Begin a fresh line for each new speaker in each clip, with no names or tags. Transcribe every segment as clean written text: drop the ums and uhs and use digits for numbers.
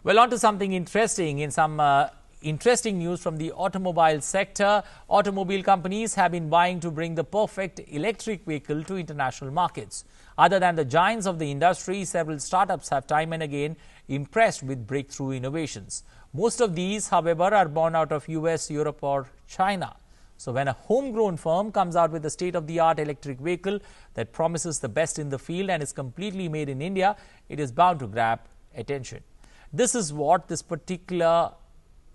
Well, on to something interesting. In some interesting news from the automobile sector, automobile companies have been vying to bring the perfect electric vehicle to international markets. Other than the giants of the industry, several startups have time and again impressed with breakthrough innovations. Most of these, however, are born out of US, Europe or China. So when a homegrown firm comes out with a state-of-the-art electric vehicle that promises the best in the field and is completely made in India, it is bound to grab attention. This is what this particular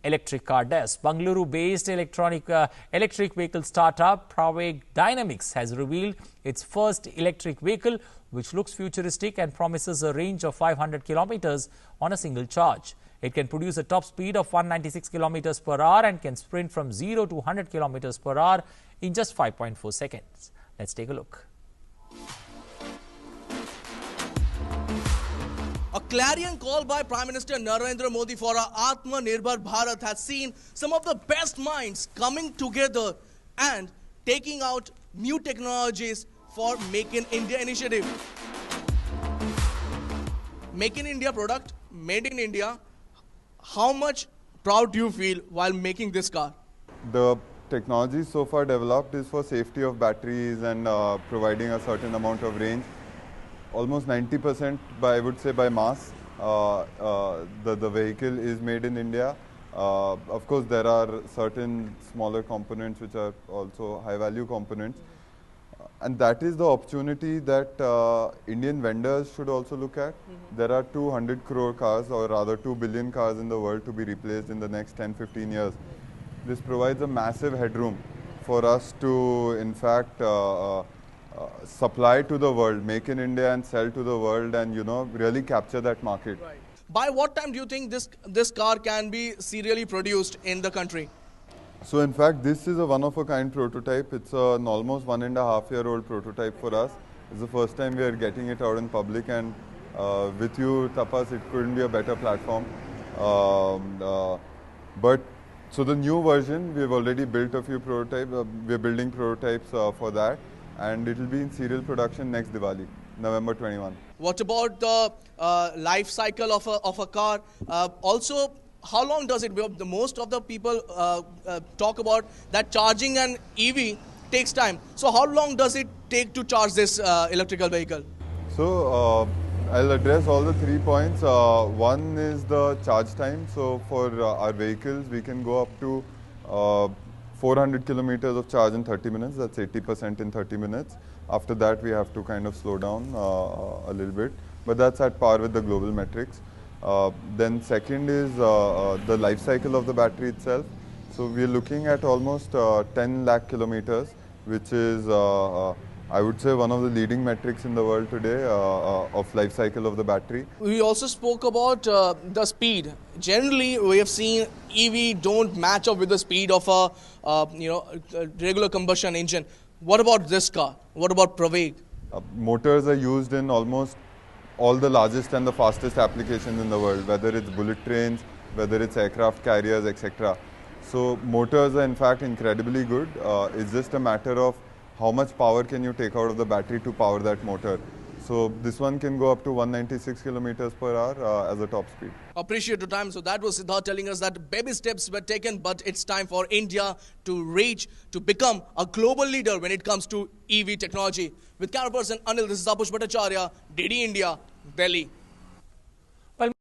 electric car does. Bangalore-based electric vehicle startup Praveg Dynamics has revealed its first electric vehicle, which looks futuristic and promises a range of 500 kilometers on a single charge. It can produce a top speed of 196 kilometers per hour and can sprint from 0 to 100 kilometers per hour in just 5.4 seconds. Let's take a look.
A clarion call by Prime Minister Narendra Modi for a Atmanirbhar Bharat has seen some of the best minds coming together and taking out new technologies for Make in India initiative. Make in India product, made in India. How much proud do you feel while making this car?
The technology so far developed is for safety of batteries and providing a certain amount of range. Almost 90% I would say by mass, the vehicle is made in India. Of course, there are certain smaller components which are also high value components. And that is the opportunity that Indian vendors should also look at. There are 200 crore cars, or rather 2 billion cars in the world to be replaced in the next 10-15 years. This provides a massive headroom for us to, in fact, supply to the world, make in India and sell to the world, and really capture that market.
Right. By what time do you think this car can be serially produced in the country?
So in fact, this is a one-of-a-kind prototype. It's an almost 1.5-year-old prototype for us. It's the first time we are getting it out in public, and with you, Tapas, it couldn't be a better platform. So the new version, we've already built a few prototypes. We're building prototypes for that, and it will be in serial production next Diwali, November 21.
What about the life cycle of a car? Also, how long does it? Most of the people talk about that charging an EV takes time. So how long does it take to charge this electrical vehicle?
So I'll address all the 3 points. One is the charge time. So for our vehicles, we can go up to 400 kilometers of charge in 30 minutes. That's 80% in 30 minutes. After that, we have to kind of slow down a little bit. But that's at par with the global metrics. Then second is the life cycle of the battery itself. So we're looking at almost 10 lakh kilometers, which is, I would say, one of the leading metrics in the world today of life cycle of the battery.
We also spoke about the speed. Generally, we have seen EV don't match up with the speed of a regular combustion engine. What about this car? What about Praveg?
Motors are used in almost all the largest and the fastest applications in the world, whether it's bullet trains, whether it's aircraft carriers, etc. So motors are in fact incredibly good. It's just a matter of how much power can you take out of the battery to power that motor. So this one can go up to 196 kilometers per hour as a top speed.
Appreciate your time. So that was Siddharth telling us that baby steps were taken, but it's time for India to become a global leader when it comes to EV technology. With camera person Anil, this is Apush Bhattacharya, DD India, Delhi.